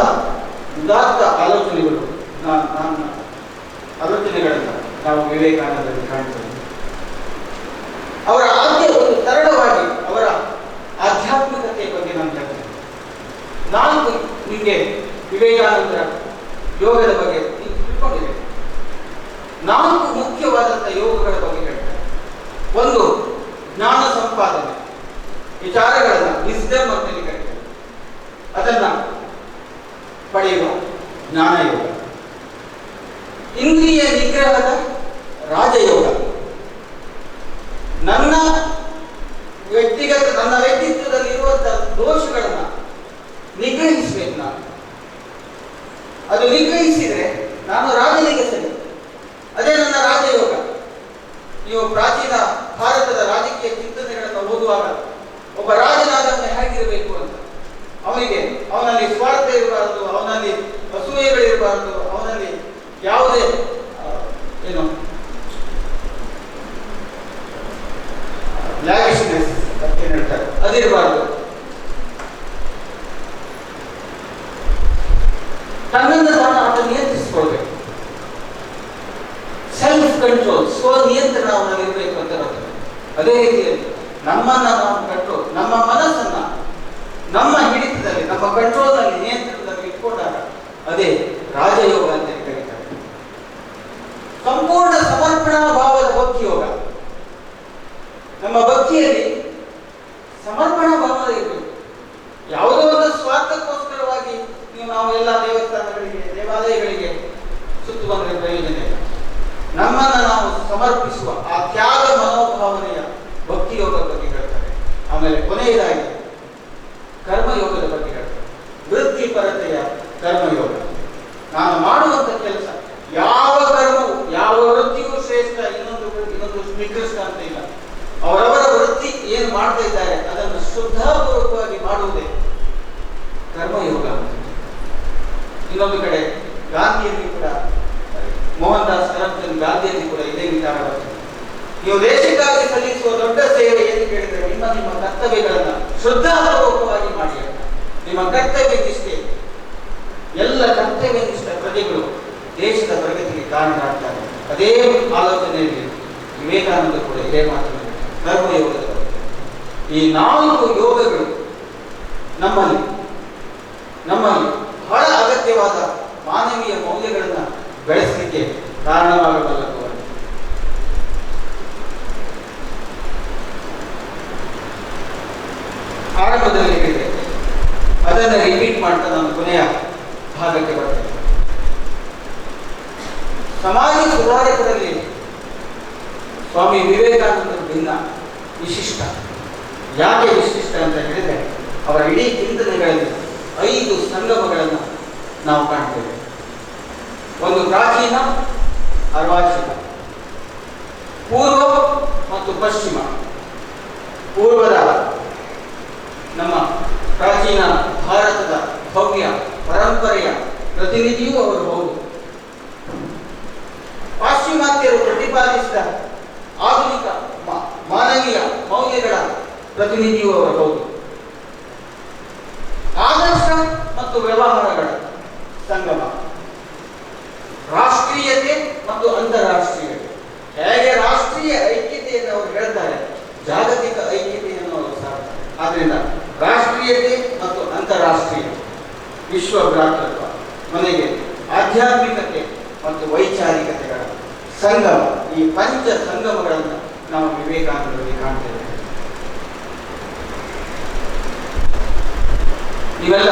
ಉದಾತ್ತ ಆಲೋಚನೆಗಳು ನನ್ನ ಆಲೋಚನೆಗಳನ್ನು ನಾವು ವಿವೇಕಾನಂದರಲ್ಲಿ ಕಾಣ್ತೇವೆ. ಅವರ ಒಂದು ಸರಳವಾಗಿ ಅವರ ಆಧ್ಯಾತ್ಮಿಕತೆಯ ಬಗ್ಗೆ ನಾನು ಹೇಳ್ತೇನೆ. ನಾಲ್ಕು ನಿಮಗೆ ವಿವೇಕಾನಂದರ ಯೋಗದ ಬಗ್ಗೆ ತಿಳ್ಕೊಂಡಿದೆ. ನಾಲ್ಕು ಮುಖ್ಯವಾದಂಥ ಯೋಗಗಳ ಬಗ್ಗೆ ಹೇಳ್ತಾರೆ. ಒಂದು ಜ್ಞಾನ ಸಂಪಾದನೆ, ವಿಚಾರಗಳನ್ನ ವಿಸ್ಡಮ್ ಅಂತ ಕರೀತಾರೆ, ಅದನ್ನ ಪಡೆಯುವ ಜ್ಞಾನ ಯೋಗ. ಇಂದ್ರಿಯ ನಿಗ್ರಹದ ರಾಜಯೋಗ. ನನ್ನ ವ್ಯಕ್ತಿತ್ವದಲ್ಲಿ ಇರುವಂತಹ ದೋಷಗಳನ್ನ ನಿಗ್ರಹಿಸಬೇಕು. ಅದು ನಿಗ್ರಹಿಸಿದ್ರೆ ನಾನು ರಾಜನಿಗೆ ಸರಿ. ಅದೇ ನನ್ನ ರಾಜಯೋಗ. ನೀವು ಪ್ರಾಚೀನ ಭಾರತದ ರಾಜಕೀಯ ಚಿಂತನೆಗಳನ್ನು ಓದುವಾಗ ಒಬ್ಬ ರಾಜನಾದವನು ಹೇಗಿರಬೇಕು ಅಂತ, ಅವನಲ್ಲಿ ಸ್ವಾರ್ಥ ಇರಬಾರದು, ಅವನಲ್ಲಿ ಅಸೂಯೆಗಳಿರಬಾರದು, ಅವನಲ್ಲಿ ಯಾವುದೇ ಲ್ಯಾವಿಶ್ನೆಸ್ ಅಂತ ಹೇಳ್ತಾರೆ ಅದಿರಬಾರದು. ತನ್ನನ್ನು ತಾನು ನಿಯಂತ್ರಿಸಿಕೊಳ್ಬೇಕು. ಸೆಲ್ಫ್ ಕಂಟ್ರೋಲ್, ಸ್ವ ನಿಯಂತ್ರಣ ಅವನಲ್ಲಿ ಇರಬೇಕು ಅಂತ ಬರ್ತದೆ. ಅದೇ ರೀತಿಯಲ್ಲಿ ನಮ್ಮನ್ನ ನಾವು ಕಂಟ್ರೋಲ್, ನಮ್ಮ ಮನಸ್ಸನ್ನ ನಮ್ಮ ಹಿಡಿತದಲ್ಲಿ, ನಮ್ಮ ಕಂಟ್ರೋಲ್ನಲ್ಲಿ, ನಿಯಂತ್ರಣದಲ್ಲಿ ಇಟ್ಕೊಂಡಾಗ ಅದೇ ರಾಜಯೋಗ ಅಂತ ಕರೀತಾರೆ. ಸಂಪೂರ್ಣ ಸಮರ್ಪಣಾ ಭಾವದ ಭಕ್ತಿ ಯೋಗ. ಕರ್ಮಯೋಗದ ಬಗ್ಗೆ ಹೇಳ್ತಾರೆ. ವೃತ್ತಿಪರತೆಯ ಕರ್ಮಯೋಗ. ನಾನು ಮಾಡುವಂತ ಕೆಲಸ ಯಾವ ಕರ್ಮವು ಯಾವ ವೃತ್ತಿಯೂ ಶ್ರೇಷ್ಠ, ಇನ್ನೊಂದು ನಿಕೃಷ್ಟ ಅಂತ ಇಲ್ಲ. ಅವರವರ ವೃತ್ತಿ ಏನು ಮಾಡ್ತಾ ಇದ್ದಾರೆ ಅದನ್ನು ಶ್ರದ್ಧಾಪೂರ್ವಕವಾಗಿ ಮಾಡುವುದೇ ಕರ್ಮಯೋಗ. ಇನ್ನೊಂದು ಕಡೆ ಗಾಂಧಿಯಲ್ಲಿ ಕೂಡ, ಮೋಹನ್ ದಾಸ್ ಕರಮ್ಚಂದ್ ಗಾಂಧಿಯಲ್ಲಿ ಕೂಡ ಇದೇ ವಿಚಾರ ಬರ್ತದೆ. ನೀವು ದೇಶಕ್ಕಾಗಿ ಸಲ್ಲಿಸುವ ದೊಡ್ಡ ಸೇವೆ ಏನು ಕೇಳಿದರೆ ನಿಮ್ಮ ಕರ್ತವ್ಯಗಳನ್ನ ಶ್ರದ್ಧಾಪೂರ್ವಕವಾಗಿ ಮಾಡಿ. ನಿಮ್ಮ ಕರ್ತವ್ಯ ನಿಷ್ಠೆ, ಎಲ್ಲ ಕರ್ತವ್ಯನಿಷ್ಠ ಪ್ರಜೆಗಳು ದೇಶದ ಪ್ರಗತಿಗೆ ಕಾರಣರಾಗ್ತಾರೆ. ಅದೇ ಆಲೋಚನೆಯಲ್ಲಿ ವಿವೇಕಾನಂದ ಕೂಡ ಇದೇ ಮಾತನಾಡಿದ್ದಾರೆ ಕರ್ಮಯೋಗದ ಬಗ್ಗೆ. ಈ 4 ಯೋಗಗಳು ನಮ್ಮಲ್ಲಿ ಬಹಳ ಅಗತ್ಯವಾದ ಮಾನವೀಯ ಮೌಲ್ಯಗಳನ್ನು ಬೆಳೆಸಲಿಕ್ಕೆ ಕಾರಣವಾಗಬಲ್ಲದು. ಆರಂಭದಲ್ಲಿ ಹೇಳಿದೆ, ಅದನ್ನು ರಿಪೀಟ್ ಮಾಡ್ತಾ ನಾನು ಕೊನೆಯ ಭಾಗಕ್ಕೆ ಬರ್ತೇನೆ. ಸಮಾಜ ಸುಧಾರಕರಲ್ಲಿ ಸ್ವಾಮಿ ವಿವೇಕಾನಂದರು ಭಿನ್ನ, ವಿಶಿಷ್ಟ. ಯಾಕೆ ವಿಶಿಷ್ಟ ಅಂತ ಹೇಳಿದರೆ, ಅವರ ಇಡೀ ಚಿಂತನೆಗಳಲ್ಲಿ 5 ಸಂಗಮಗಳನ್ನು ನಾವು ಕಾಣ್ತೇವೆ. ಒಂದು ಪ್ರಾಚೀನ, ಅರ್ವಾಚೀನ, ಪೂರ್ವ ಮತ್ತು ಪಶ್ಚಿಮ. ಪೂರ್ವದ ನಮ್ಮ ಪ್ರಾಚೀನ ಭಾರತದ ಭವ್ಯ ಪರಂಪರೆಯ ಪ್ರತಿನಿಧಿಯೂ ಅವರು ಹೌದು. ಪಾಶ್ಚಿಮಾತ್ಯರು ಪ್ರತಿಪಾದಿಸಿದ ಆಧುನಿಕ ಮಾನವೀಯ ಮೌಲ್ಯಗಳ ಪ್ರತಿನಿಧಿಯೂ ಅವರು ಹೌದು. ಆದರ್ಶ ಮತ್ತು ವ್ಯವಹಾರಗಳ ಸಂಗಮ, ರಾಷ್ಟ್ರೀಯತೆ ಮತ್ತು ಅಂತಾರಾಷ್ಟ್ರೀಯತೆ. ಹೇಗೆ ರಾಷ್ಟ್ರೀಯ ಐಕ್ಯತೆಯನ್ನು ಅವರು ಹೇಳ್ತಾರೆ, ಜಾಗತಿಕ ಐಕ್ಯತೆಯನ್ನು ಅವರು ಸಾರ್ತಾರೆ. ಆದ್ದರಿಂದ ರಾಷ್ಟ್ರೀಯತೆ ಮತ್ತು ಅಂತಾರಾಷ್ಟ್ರೀಯ, ವಿಶ್ವ ಭ್ರಾತೃತ್ವ, ಮನೆಗೆ ಆಧ್ಯಾತ್ಮಿಕತೆ ಮತ್ತು ವೈಚಾರಿಕತೆಗಳ ಸಂಗಮ, ಈ ಪಂಚ ಸಂಗಮಗಳನ್ನು ನಾವು ವಿವೇಕಾನಂದರಲ್ಲಿ ಕಾಣ್ತೇವೆ. ಇವೆಲ್ಲ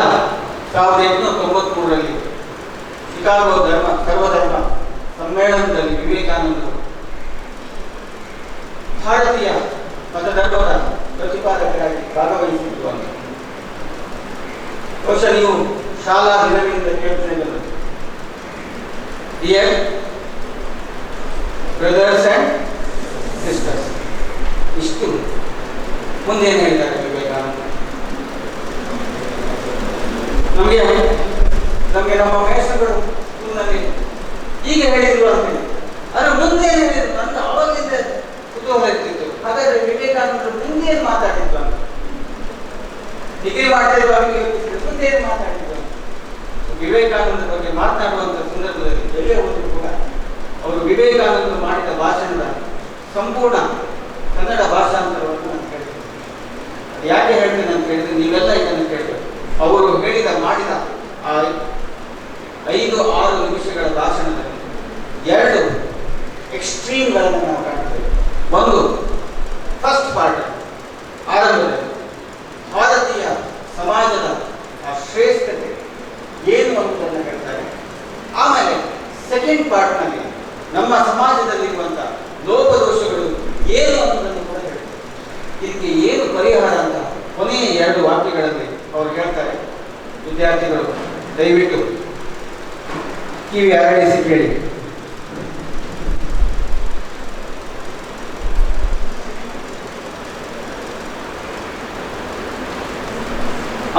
1893ರಲ್ಲಿ ಶಿಕಾಗೋ ಸರ್ವಧರ್ಮ ಸಮ್ಮೇಳನದಲ್ಲಿ ವಿವೇಕಾನಂದರು ಭಾರತೀಯ ಮತಧರ್ಮದ ಪ್ರತಿಪಾದಕರಾಗಿ ಭಾಗವಹಿಸಿದ್ರು ಅಂತ ಬಹುಶಃ ನೀವು ಶಾಲಾ ದಿನಗಳಿಂದ ಕೇಳ್ತಾನೆ ಬಂದದ್ದು. ಡಿಯರ್ ಬ್ರದರ್ಸ್ ಅಂಡ್ ಸಿಸ್ಟರ್ಸ್, ಇಷ್ಟು ಮುಂದೇನು ಹೇಳಿದ್ದಾರೆ ವಿವೇಕಾನಂದ. ನಮಗೆ ನಮ್ಮ ಮೇಷಗಳು ಸ್ಕೂಲ್ನಲ್ಲಿ ಹೀಗೆ ಹೇಳಿದ್ರು ಅಂತೇಳಿ, ಆದರೆ ಮುಂದೆ ಏನು ಹೇಳಿದ್ರು ಅಂತ ಅವಾಗಿಂದ ಕುತೂಹಲ ಇರ್ತಿತ್ತು. ಹಾಗಾದ್ರೆ ವಿವೇಕಾನಂದರು ಮುಂದೆ ಏನು ಮಾತಾಡಿದ್ರು ಅಂತ ಡಿಗ್ರಿ ಮಾಡ್ತಿರುವಾಗ ಮುಂದೆ ಏನು ಮಾತಾಡಿದ್ರು. ವಿವೇಕಾನಂದ ಬಗ್ಗೆ ಮಾತನಾಡುವಂಥ ಸಂದರ್ಭದಲ್ಲಿ ಎಲ್ಲೇ ಹೋದ್ರು ಕೂಡ ಅವರು ವಿವೇಕಾನಂದರು ಮಾಡಿದ ಭಾಷಣದ ಸಂಪೂರ್ಣ ಕನ್ನಡ ಭಾಷಾಂತರವನ್ನು ನಾನು ಕೇಳ್ತೇನೆ. ಯಾಕೆ ಹೇಳ್ತೇನೆ ಅಂತ ಹೇಳಿದ್ರೆ, ನೀವೆಲ್ಲ ಇದನ್ನು ಕೇಳ್ತೇವೆ. ಅವರು ಮಾಡಿದ ಆ 5-6 ನಿಮಿಷಗಳ ಭಾಷಣದಲ್ಲಿ 2 ಎಕ್ಸ್ಟ್ರೀಮ್ಗಳನ್ನು ನಾವು ಕಾಣ್ತೇವೆ. ಒಂದು ಫಸ್ಟ್ ಪಾರ್ಟ್ ಆರಂಭದಲ್ಲಿ ಭಾರತೀಯ ಸಮಾಜದ ಆ ಶ್ರೇಷ್ಠತೆ ಏನು ಅನ್ನೋದನ್ನು ಹೇಳ್ತಾರೆ. ಆಮೇಲೆ ಸೆಕೆಂಡ್ ಪಾರ್ಟ್ನಲ್ಲಿ ನಮ್ಮ ಸಮಾಜದಲ್ಲಿರುವಂಥ ಲೋಪದೋಷಗಳು ಏನು ಅನ್ನೋದನ್ನು ಕೂಡ ಹೇಳ್ತಾರೆ. ಇದಕ್ಕೆ ಏನು ಪರಿಹಾರ ಅಂತ ಕೊನೆಯ 2 ವಾಕ್ಯಗಳಲ್ಲಿ ಅವರು ಹೇಳ್ತಾರೆ. ವಿದ್ಯಾರ್ಥಿಗಳು ದಯವಿಟ್ಟು ಕಿವಿ ಅರಳಿಸಿ ಕೇಳಿ.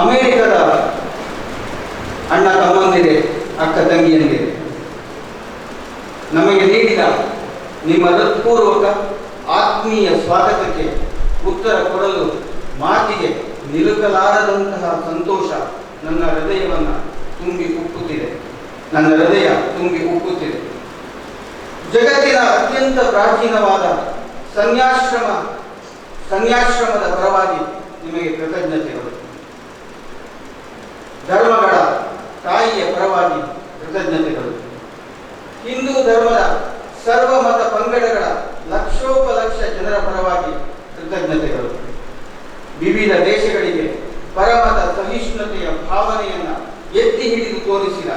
ಅಮೆರಿಕದ ಅಣ್ಣ ತಮ್ಮಂದಿರೇ, ಅಕ್ಕ ತಂಗಿಯಂದಿರೇ, ನಮಗೆ ನೀಡಿದ ನಿಮ್ಮ ಹೃತ್ಪೂರ್ವಕ ಆತ್ಮೀಯ ಸ್ವಾಗತಕ್ಕೆ ಉತ್ತರ ಕೊಡಲು ಮಾತಿಗೆ ನಿಲುಕಲಾರದಂತಹ ಸಂತೋಷ ನನ್ನ ಹೃದಯ ತುಂಬಿ ಉಕ್ಕುತ್ತಿದೆ. ಜಗತ್ತಿನ ಅತ್ಯಂತ ಪ್ರಾಚೀನವಾದ ಸನ್ಯಾಶ್ರಮದ ಪರವಾಗಿ ನಿಮಗೆ ಕೃತಜ್ಞತೆಗಳು. ಧರ್ಮಗಳ ತಾಯಿಯ ಪರವಾಗಿ ಕೃತಜ್ಞತೆಗಳು. ಹಿಂದೂ ಧರ್ಮದ ಸರ್ವಮತ ಪಂಗಡಗಳ ಲಕ್ಷೋಪಲಕ್ಷ ಜನರ ಪರವಾಗಿ ಕೃತಜ್ಞತೆಗಳು. ವಿವಿಧ ದೇಶಗಳಿಗೆ ಪರಮತ ಸಹಿಷ್ಣುತೆಯ ಭಾವನೆಯನ್ನು ಎತ್ತಿ ಹಿಡಿದು ತೋರಿಸಿದ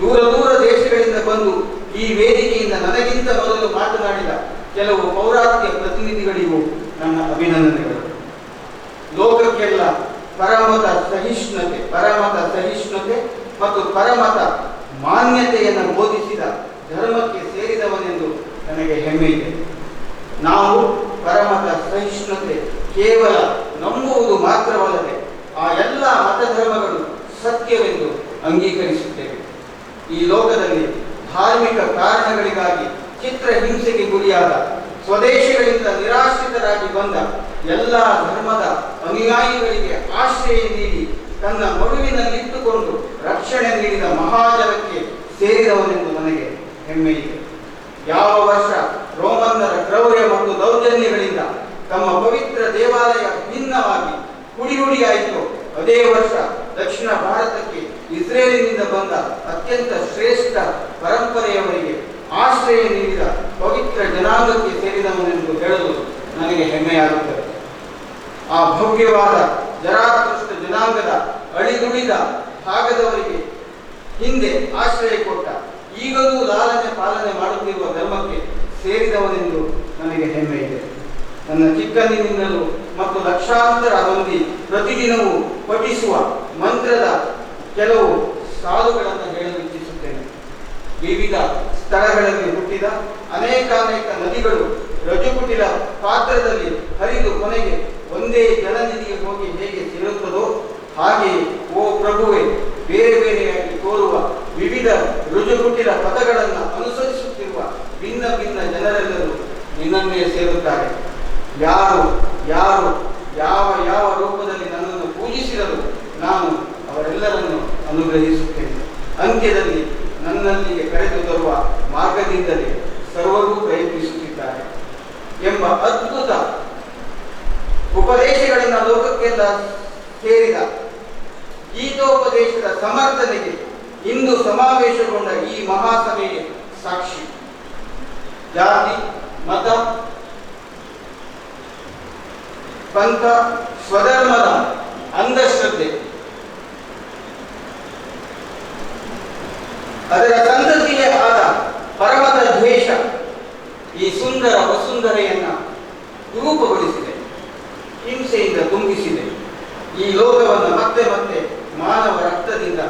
ದೂರ ದೇಶಗಳಿಂದ ಬಂದು ಈ ವೇದಿಕೆಯಿಂದ ನನಗಿಂತ ಮೊದಲು ಮಾತನಾಡಿದ ಕೆಲವು ಪೌರಾತ್ಯ ಪ್ರತಿನಿಧಿಗಳಿಗೂ ನನ್ನ ಅಭಿನಂದನೆಗಳು. ಲೋಕಕ್ಕೆಲ್ಲ ಪರಮತ ಸಹಿಷ್ಣುತೆ ಮತ್ತು ಪರಮತ ಮಾನ್ಯತೆಯನ್ನು ಬೋಧಿಸಿದ ಧರ್ಮಕ್ಕೆ ಸೇರಿದವನೆಂದು ನನಗೆ ಹೆಮ್ಮೆ ಇದೆ. ನಾವು ಪರಮತ ಸಹಿಷ್ಣುತೆ ಕೇವಲ ನಂಬುವುದು ಮಾತ್ರವಲ್ಲದೆ ಆ ಎಲ್ಲ ಮತಧರ್ಮಗಳು ಸತ್ಯವೆಂದು ಅಂಗೀಕರಿಸುತ್ತೇವೆ. ಈ ಲೋಕದಲ್ಲಿ ಧಾರ್ಮಿಕ ಕಾರಣಗಳಿಗಾಗಿ ಚಿತ್ರಹಿಂಸೆಗೆ ಗುರಿಯಾದ, ಸ್ವದೇಶಗಳಿಂದ ನಿರಾಶ್ರಿತರಾಗಿ ಬಂದ ಎಲ್ಲ ಧರ್ಮದ ಅನುಯಾಯಿಗಳಿಗೆ ಆಶ್ರಯ ನೀಡಿ ತನ್ನ ಮಡುವಿನಲ್ಲಿಟ್ಟುಕೊಂಡು ರಕ್ಷಣೆ ನೀಡಿದ ಮಹಾಜನಕ್ಕೆ ಸೇರಿದವನೆಂದು ನನಗೆ ಹೆಮ್ಮೆ ಇದೆ. ಯಾವ ವರ್ಷ ರೋಮನ್ನರ ಕ್ರೌರ್ಯ ಮತ್ತು ದೌರ್ಜನ್ಯಗಳಿಂದ ತಮ್ಮ ಪವಿತ್ರ ದೇವಾಲಯ ಭಿನ್ನವಾಗಿ ಹುಡಿಯಾಯಿತು, ಅದೇ ವರ್ಷ ದಕ್ಷಿಣ ಭಾರತಕ್ಕೆ ಇಸ್ರೇಲಿನಿಂದ ಬಂದ ಅತ್ಯಂತ ಶ್ರೇಷ್ಠ ಪರಂಪರೆಯವರಿಗೆ ಆಶ್ರಯ ನೀಡಿದ ಪವಿತ್ರ ಜನಾಂಗಕ್ಕೆ ಸೇರಿದವನೆಂದು ಹೇಳಲು ನನಗೆ ಹೆಮ್ಮೆಯಾಗುತ್ತದೆ. ಆ ಭವ್ಯವಾದ ಜರಾತೃಷ್ಟ ಜನಾಂಗದ ಅಳಿದುಳಿದ ಭಾಗದವರಿಗೆ ಹಿಂದೆ ಆಶ್ರಯ ಕೊಟ್ಟ, ಈಗಲೂ ಲಾಲನೆ ಪಾಲನೆ ಮಾಡುತ್ತಿರುವ ಧರ್ಮಕ್ಕೆ ಸೇರಿದವನೆಂದು ನನಗೆ ಹೆಮ್ಮೆ ಇದೆ. ನನ್ನ ಚಿಕ್ಕಂದಿನಿಂದಲೂ ಮತ್ತು ಲಕ್ಷಾಂತರ ಮಂದಿ ಪ್ರತಿದಿನವೂ ಪಠಿಸುವ ಮಂತ್ರದ ಕೆಲವು ಸಾಲುಗಳನ್ನು ಹೇಳಲು ಇಚ್ಛಿಸುತ್ತೇನೆ. ವಿವಿಧ ಸ್ಥಳಗಳಲ್ಲಿ ಹುಟ್ಟಿದ ಅನೇಕ ನದಿಗಳು ರಜುಕುಟಿಲ ಪಾತ್ರದಲ್ಲಿ ಹರಿದು ಕೊನೆಗೆ ಒಂದೇ ಜಲನಿಧಿಗೆ ಹೋಗಿ ಹೇಗೆ ಸೇರುತ್ತದೋ ಹಾಗೆಯೇ ಓ ಪ್ರಭುವೆ, ಬೇರೆ ಬೇರೆಯಾಗಿ ತೋರುವ ವಿವಿಧ ರುಜುಕುಟಿಲ ಪದಗಳನ್ನು ಅನುಸರಿಸುತ್ತಿರುವ ಭಿನ್ನ ಭಿನ್ನ ಜನರೆಲ್ಲರೂ ನಿನ್ನನ್ನೇ ಸೇರುತ್ತಾರೆ. ಯಾರು ಯಾರು ಯಾವ ಯಾವ ರೂಪದಲ್ಲಿ ನನ್ನನ್ನು ಪೂಜಿಸಿದರೂ ನಾನು ಅವರೆಲ್ಲರನ್ನು ಅನುಗ್ರಹಿಸುತ್ತೇನೆ. ಅಂತ್ಯದಲ್ಲಿ ನನ್ನಲ್ಲಿಗೆ ಕರೆದು ತರುವ ಮಾರ್ಗದಿಂದಲೇ ಸರ್ವರೂ ಪ್ರಯತ್ನಿಸುತ್ತಿದ್ದಾರೆ ಎಂಬ ಅದ್ಭುತ ಉಪದೇಶಗಳನ್ನು ಲೋಕಕ್ಕೆಲ್ಲ ಸೇರಿದ ಗೀತೋಪದೇಶದ ಸಮರ್ಥನೆಗೆ ಇಂದು ಸಮಾವೇಶಗೊಂಡ ಈ ಮಹಾಸಭೆಗೆ ಸಾಕ್ಷಿ. ಜಾತಿ, ಮತ, ಪಂಥ, ಸ್ವಧರ್ಮದ ಅಂಧಶ್ರದ್ಧೆ, ಅದರ ಸಂತತಿಯೇ ಆದ ಪರಮತ ದ್ವೇಷ ಈ ಸುಂದರ ವಸುಂಧರೆಯನ್ನ ರೂಪುಗೊಳಿಸಿದೆ, ಹಿಂಸೆಯಿಂದ ತುಂಬಿಸಿದೆ. ಈ ಲೋಕವನ್ನು ಮತ್ತೆ ಮತ್ತೆ ಮಾನವ ರಕ್ತದಿಂದ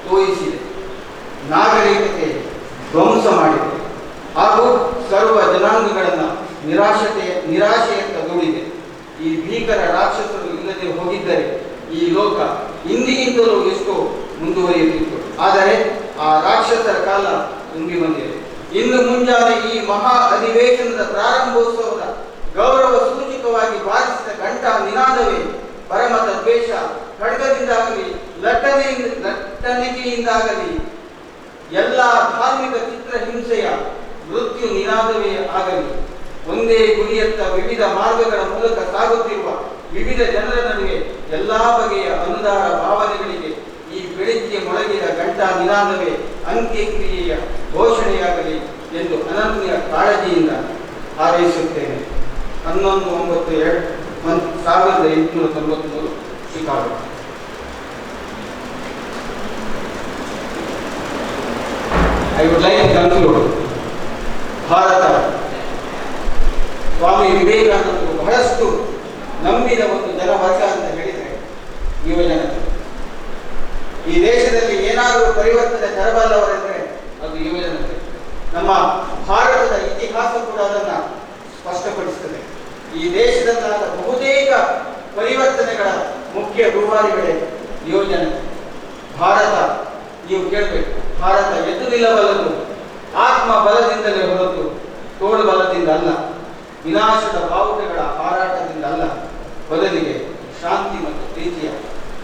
ತೋಯಿಸಿದೆ, ನಾಗರಿಕತೆ ಧ್ವಂಸ ಮಾಡಿದೆ ಹಾಗೂ ಸರ್ವ ಜನಾಂಗಗಳನ್ನು ನಿರಾಶೆಯತ್ತ ದೂಡಿದೆ. ಈ ಭೀಕರ ರಾಕ್ಷಸರು ಇಲ್ಲದೆ ಹೋಗಿದ್ದರೆ ಈ ಲೋಕ ಇಂದಿಗಿಂತಲೂ ಎಷ್ಟೋ ಮುಂದುವರಿಯುತ್ತಿತ್ತು. ಆದರೆ ಆ ರಾಕ್ಷಸರ ಕಾಲ ತುಂಬಿ ಬಂದಿದೆ. ಇಂದು ಮುಂಜಾನೆ ಈ ಮಹಾ ಅಧಿವೇಶನದ ಪ್ರಾರಂಭೋತ್ಸವದ ಗೌರವ ಸೂಚಕವಾಗಿ ಬಾರಿಸಿದ ಘಂಟಾ ನಿನಾದವೇ ಪರಮತ ದ್ವೇಷ ಖಡ್ಗದಿಂದಾಗಲಿ ಲಟ್ಟಣಿಕೆಯಿಂದಾಗಲಿ ಎಲ್ಲ ಧಾರ್ಮಿಕ ಚಿತ್ರಹಿಂಸೆಯ ಮೃತ್ಯು ನಿನಾದವೇ ಆಗಲಿ. ಒಂದೇ ಗುರಿಯತ್ತ ವಿವಿಧ ಮಾರ್ಗಗಳ ಮೂಲಕ ಸಾಗುತ್ತಿರುವ ವಿವಿಧ ಜನರ ನಡುವೆ ಎಲ್ಲಾ ಬಗೆಯ ಅನುದಾನ ಭಾವನೆಗಳಿಗೆ ಈ ಬೆಳಗ್ಗೆ ಮೊಳಗಿದ ಘಂಟಾ ನಿನಾದವೇ ಅಂತ್ಯಕ್ರಿಯೆಯ ಘೋಷಣೆಯಾಗಲಿ ಎಂದು ಅನನ್ಯ ಕಾಳಜಿಯಿಂದ ಹಾರೈಸುತ್ತೇನೆ. 11/9/1893 Chicago. I would like to conclude. Bharat Swami ವಿವೇಕಾನಂದರು ಬಹಳಷ್ಟು ನಂಬಿದ ಒಂದು ಜನವರ್ಗ ಅಂತ ಹೇಳಿದರೆ ಯುವಜನತೆ. ಈ ದೇಶದಲ್ಲಿ ಏನಾದರೂ ಪರಿವರ್ತನೆ ತರಬಲ್ಲವರೆಂದರೆ ಅದು ಯುವಜನತೆ. ನಮ್ಮ ಭಾರತದ ಇತಿಹಾಸ ಕೂಡ ಅದನ್ನು ಸ್ಪಷ್ಟಪಡಿಸುತ್ತದೆ. ಈ ದೇಶದಲ್ಲಾದ ಬಹುತೇಕ ಪರಿವರ್ತನೆಗಳ ಮುಖ್ಯ ರೂವಾರಿಗಳೇ ಯುವಜನತೆ. ಭಾರತ, ನೀವು ಕೇಳಬೇಕು, ಭಾರತ ಎದ್ದು ನಿಲ್ಲಬಲ್ಲದು ಆತ್ಮ ಬಲದಿಂದಲೇ ಹೊರತು ತೋಳು ಬಲದಿಂದ ಅಲ್ಲ, ವಿನಾಶದ ಬಾವುಟಗಳ ಹಾರಾಟದಿಂದ ಅಲ್ಲ, ಬದಲಿಗೆ ಶಾಂತಿ ಮತ್ತು ಪ್ರೀತಿಯ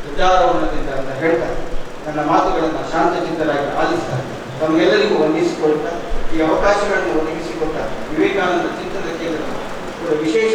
ಧ್ವಜಾರೋಹಣದಿಂದ ಅಂತ ಹೇಳ್ತಾರೆ. ನನ್ನ ಮಾತುಗಳನ್ನು ಶಾಂತಚಿತ್ತರಾಗಿ ಆಲಿಸ್ತಾರೆ. ತಮಗೆಲ್ಲರಿಗೂ ವಂದಿಸಿಕೊಳ್ತಾ ಈ ಅವಕಾಶಗಳನ್ನು ಒದಗಿಸಿಕೊಟ್ಟ ವಿವೇಕಾನಂದ ಚಿಂತನ ಕೇಂದ್ರ ವಿಶೇಷ